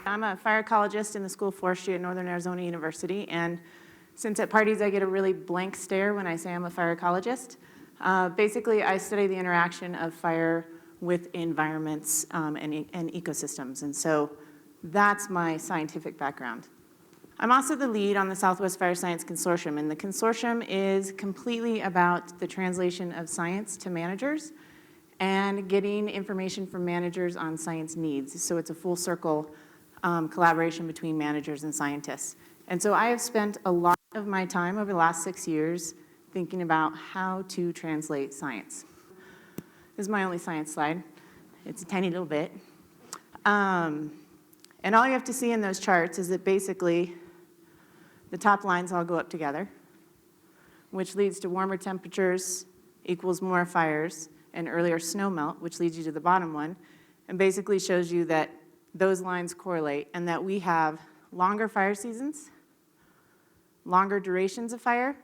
I'm a fire ecologist in the School of Forestry at Northern Arizona University, and since at parties I get a really blank stare when I say I'm a fire ecologist, basically I study the interaction of fire with environments and ecosystems, and so that's my scientific background. I'm also the lead on the Southwest Fire Science Consortium, and the consortium is completely about the translation of science to managers and getting information from managers on science needs. So it's a full circle collaboration between managers and scientists. And so I have spent a lot of my time over the last 6 years thinking about how to translate science. This is my only science slide. It's a tiny little bit. And all you have to see in those charts is that basically the top lines all go up together, which leads to warmer temperatures equals more fires, and earlier snow melt, which leads you to the bottom one, and basically shows you that those lines correlate and that we have longer fire seasons, longer durations of fire,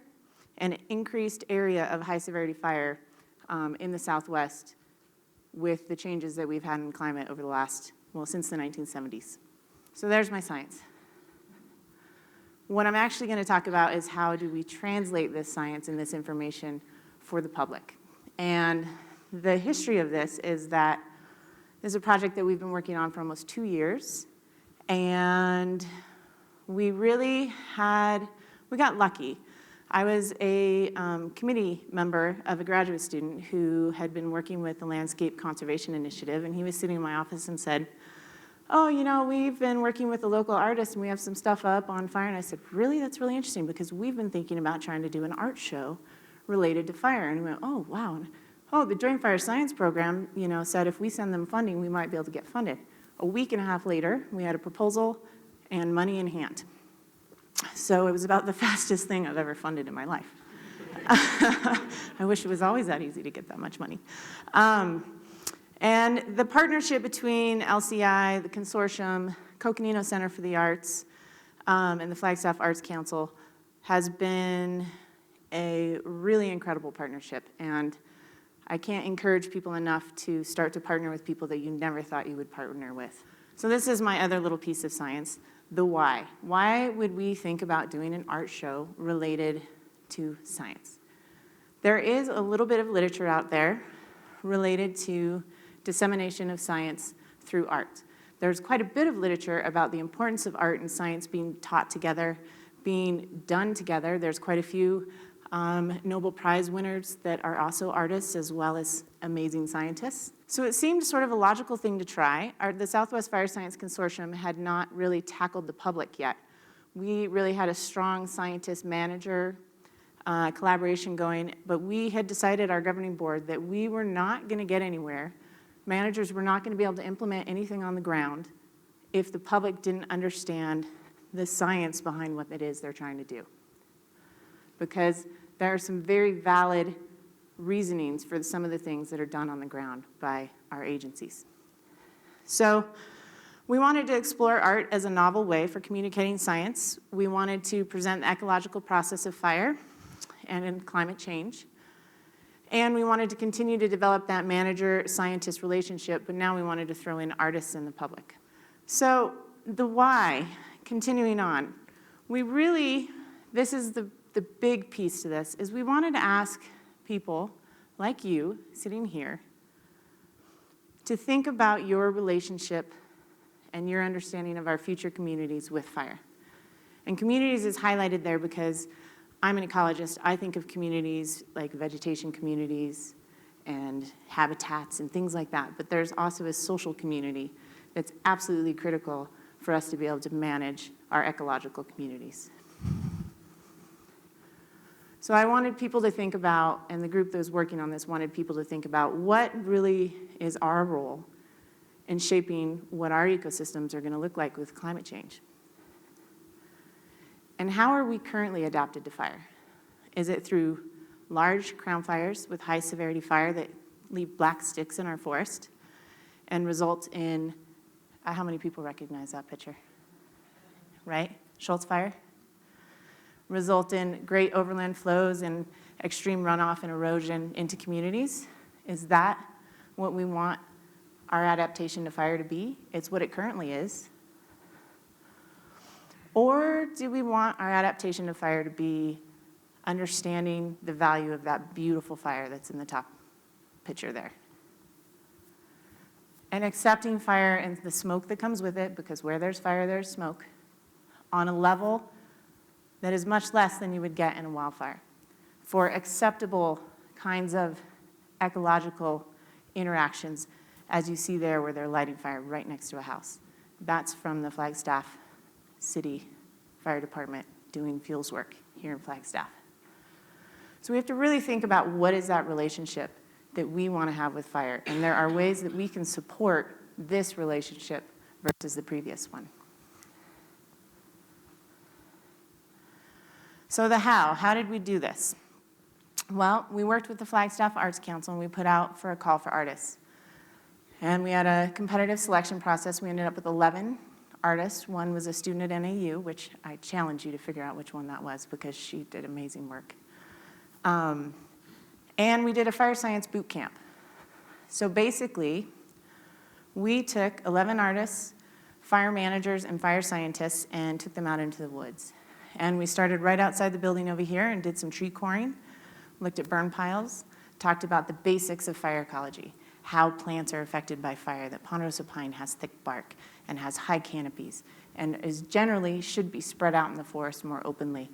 and increased area of high severity fire in the Southwest with the changes that we've had in climate over the last, well, since the 1970s. So there's my science. What I'm actually going to talk about is how do we translate this science and this information for the public. And the history of this is that this is a project that we've been working on for almost 2 years, and we got lucky. I was a committee member of a graduate student who had been working with the Landscape Conservation Initiative, and he was sitting in my office and said, oh, you know, we've been working with a local artist and we have some stuff up on fire. And I said, really? That's really interesting because we've been thinking about trying to do an art show related to fire. And he went, oh, wow. Oh, the Joint Fire Science program, you know, said if we send them funding, we might be able to get funded. A week and a half later, we had a proposal and money in hand. So it was about the fastest thing I've ever funded in my life. I wish it was always that easy to get that much money. And the partnership between LCI, the consortium, Coconino Center for the Arts, and the Flagstaff Arts Council has been a really incredible partnership. And I can't encourage people enough to start to partner with people that you never thought you would partner with. So this is my other little piece of science, the why. Why would we think about doing an art show related to science? There is a little bit of literature out there related to dissemination of science through art. There's quite a bit of literature about the importance of art and science being taught together, being done together. There's quite a few Nobel Prize winners that are also artists as well as amazing scientists. So it seemed sort of a logical thing to try. The Southwest Fire Science Consortium had not really tackled the public yet. We really had a strong scientist-manager collaboration going, but we had decided, our governing board, that we were not going to get anywhere. Managers were not going to be able to implement anything on the ground if the public didn't understand the science behind what it is they're trying to do. Because there are some very valid reasonings for some of the things that are done on the ground by our agencies. So we wanted to explore art as a novel way for communicating science. We wanted to present the ecological process of fire and in climate change. And we wanted to continue to develop that manager-scientist relationship, but now we wanted to throw in artists and the public. So the why, continuing on, this is the big piece to this, is we wanted to ask people like you, sitting here, to think about your relationship and your understanding of our future communities with fire. And communities is highlighted there because I'm an ecologist. I think of communities like vegetation communities and habitats and things like that, but there's also a social community that's absolutely critical for us to be able to manage our ecological communities. So I wanted people to think about, and the group that was working on this wanted people to think about, what really is our role in shaping what our ecosystems are going to look like with climate change. And how are we currently adapted to fire? Is it through large crown fires with high severity fire that leave black sticks in our forest and result in, how many people recognize that picture? Right? Schultz fire? Result in great overland flows and extreme runoff and erosion into communities? Is that what we want our adaptation to fire to be? It's what it currently is. Or do we want our adaptation to fire to be understanding the value of that beautiful fire that's in the top picture there? And accepting fire and the smoke that comes with it, because where there's fire, there's smoke, on a level that is much less than you would get in a wildfire, for acceptable kinds of ecological interactions, as you see there where they're lighting fire right next to a house. That's from the Flagstaff City Fire Department doing fuels work here in Flagstaff. So we have to really think about what is that relationship that we want to have with fire, and there are ways that we can support this relationship versus the previous one. So the how did we do this? Well, we worked with the Flagstaff Arts Council and we put out for a call for artists. And we had a competitive selection process. We ended up with 11 artists. One was a student at NAU, which I challenge you to figure out which one that was because she did amazing work. And we did a fire science boot camp. So basically, we took 11 artists, fire managers, and fire scientists and took them out into the woods. And we started right outside the building over here and did some tree coring, looked at burn piles, talked about the basics of fire ecology, how plants are affected by fire, that ponderosa pine has thick bark and has high canopies and is generally should be spread out in the forest more openly,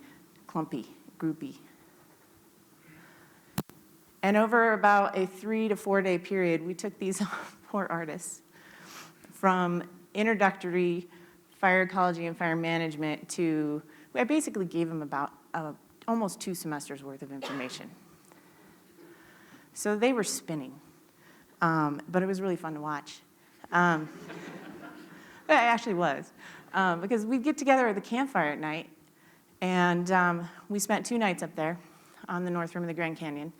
clumpy, groupy. And over about a 3 to 4 day period, we took these poor artists from introductory fire ecology and fire management to, I basically gave them about almost 2 semesters worth of information. So they were spinning, but it was really fun to watch. It actually was, because we'd get together at the campfire at night, and we spent 2 nights up there on the north rim of the Grand Canyon.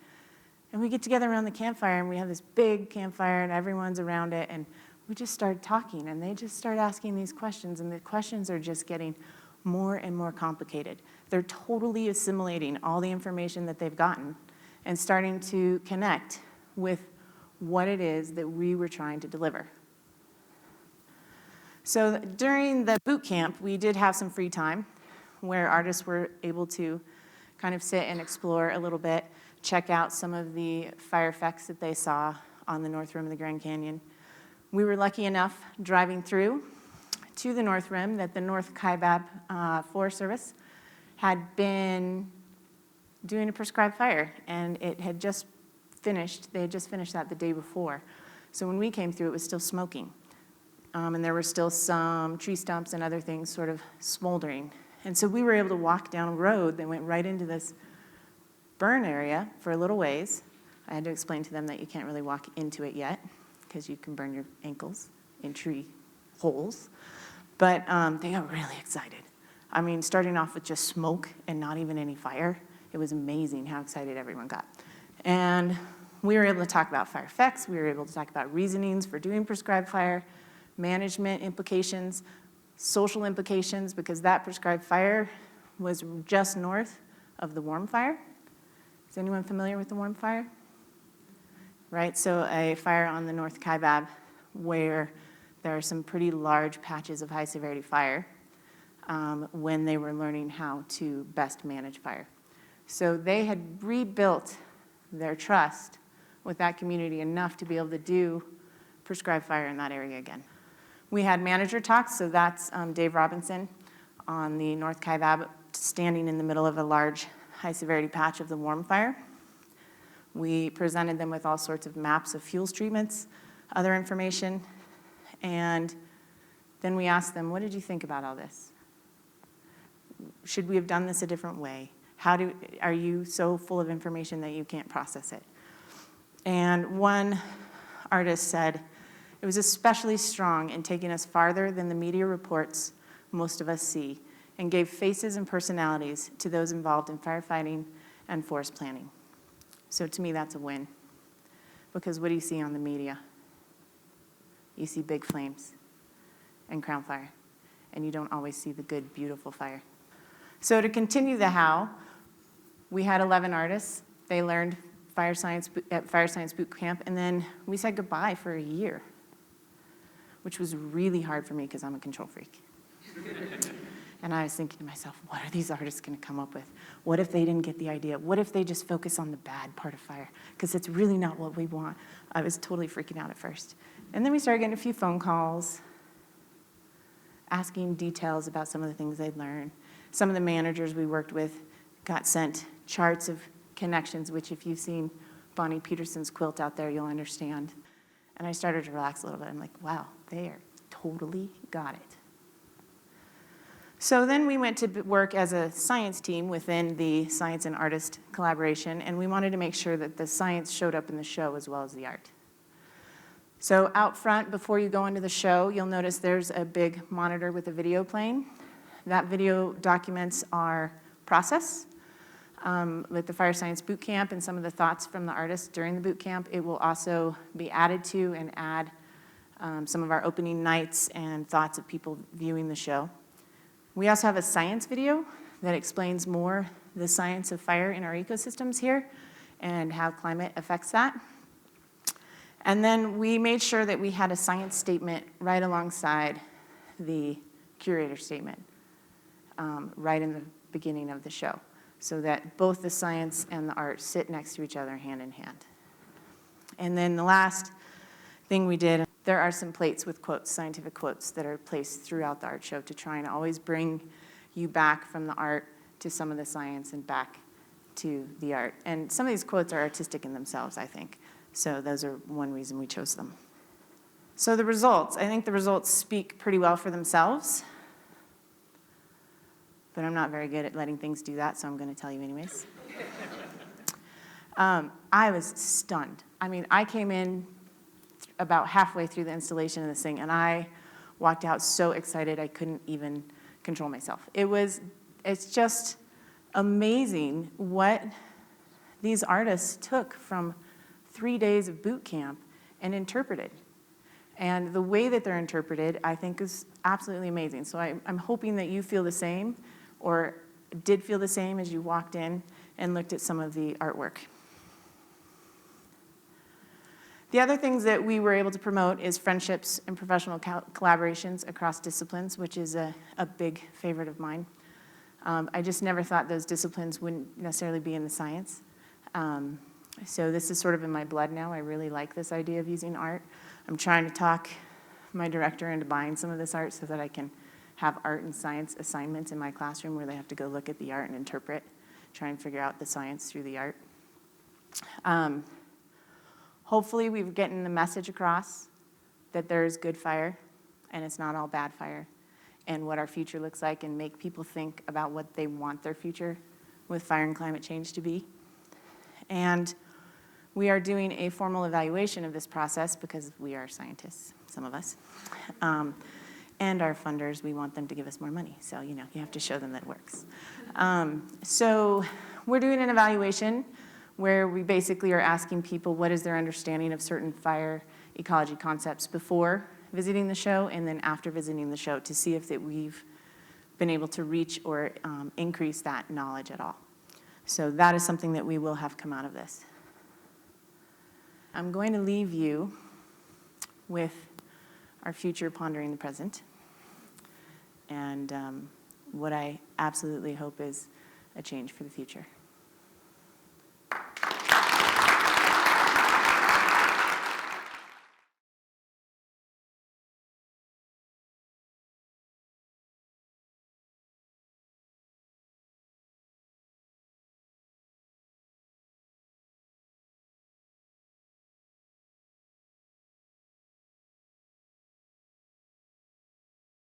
And we get together around the campfire, and we have this big campfire, and everyone's around it, and we just started talking, and they just started asking these questions, and the questions are just getting more and more complicated. They're totally assimilating all the information that they've gotten and starting to connect with what it is that we were trying to deliver. So during the boot camp, we did have some free time where artists were able to kind of sit and explore a little bit, check out some of the fire effects that they saw on the north rim of the Grand Canyon. We were lucky enough driving through to the North Rim that the North Kaibab Forest Service had been doing a prescribed fire, and it had just finished. They had just finished that the day before. So when we came through, it was still smoking, and there were still some tree stumps and other things sort of smoldering. And so we were able to walk down a road that went right into this burn area for a little ways. I had to explain to them that you can't really walk into it yet because you can burn your ankles in tree holes. But they got really excited. I mean, starting off with just smoke and not even any fire, it was amazing how excited everyone got. And we were able to talk about fire effects. We were able to talk about reasonings for doing prescribed fire, management implications, social implications, because that prescribed fire was just north of the warm fire. Is anyone familiar with the warm fire? Right, so a fire on the North Kaibab where there are some pretty large patches of high severity fire when they were learning how to best manage fire. So they had rebuilt their trust with that community enough to be able to do prescribed fire in that area again. We had manager talks, so that's Dave Robinson on the North Kaibab standing in the middle of a large high severity patch of the warm fire. We presented them with all sorts of maps of fuels treatments, other information, and then we asked them, what did you think about all this? Should we have done this a different way? Are you so full of information that you can't process it? And one artist said, it was especially strong in taking us farther than the media reports most of us see and gave faces and personalities to those involved in firefighting and forest planning. So to me, that's a win. Because what do you see on the media? You see big flames and crown fire, and you don't always see the good, beautiful fire. So to continue the how, we had 11 artists. They learned fire science at Fire Science Boot Camp, and then we said goodbye for a year, which was really hard for me because I'm a control freak. And I was thinking to myself, what are these artists going to come up with? What if they didn't get the idea? What if they just focus on the bad part of fire? Because it's really not what we want. I was totally freaking out at first. And then we started getting a few phone calls, asking details about some of the things they'd learned. Some of the managers we worked with got sent charts of connections, which if you've seen Bonnie Peterson's quilt out there, you'll understand. And I started to relax a little bit. I'm like, wow, they are totally got it. So then we went to work as a science team within the science and artist collaboration, and we wanted to make sure that the science showed up in the show as well as the art. So out front, before you go into the show, you'll notice there's a big monitor with a video playing. That video documents our process with the Fire Science Boot Camp and some of the thoughts from the artists during the boot camp. It will also be added to and add some of our opening nights and thoughts of people viewing the show. We also have a science video that explains more the science of fire in our ecosystems here and how climate affects that. And then we made sure that we had a science statement right alongside the curator statement, right in the beginning of the show, so that both the science and the art sit next to each other hand in hand. And then the last thing we did, there are some plates with quotes, scientific quotes, that are placed throughout the art show to try and always bring you back from the art to some of the science and back to the art. And some of these quotes are artistic in themselves, I think. So those are one reason we chose them. So the results, I think the results speak pretty well for themselves. But I'm not very good at letting things do that, so I'm going to tell you anyways. I was stunned. I mean, I came in about halfway through the installation of this thing, and I walked out so excited I couldn't even control myself. It's just amazing what these artists took from 3 days of boot camp and interpreted. And the way that they're interpreted, I think, is absolutely amazing. So I'm hoping that you feel the same, or did feel the same as you walked in and looked at some of the artwork. The other things that we were able to promote is friendships and professional collaborations across disciplines, which is a big favorite of mine. I just never thought those disciplines wouldn't necessarily be in the science. So this is sort of in my blood now. I really like this idea of using art. I'm trying to talk my director into buying some of this art so that I can have art and science assignments in my classroom where they have to go look at the art and interpret, try and figure out the science through the art. Hopefully we're getting the message across that there's good fire and it's not all bad fire, and what our future looks like, and make people think about what they want their future with fire and climate change to be. And we are doing a formal evaluation of this process because we are scientists, some of us. And our funders, we want them to give us more money. So, you have to show them that it works. So we're doing an evaluation where we basically are asking people what is their understanding of certain fire ecology concepts before visiting the show and then after visiting the show, to see if we've been able to reach or increase that knowledge at all. So that is something that we will have come out of this. I'm going to leave you with our future pondering the present, and what I absolutely hope is a change for the future.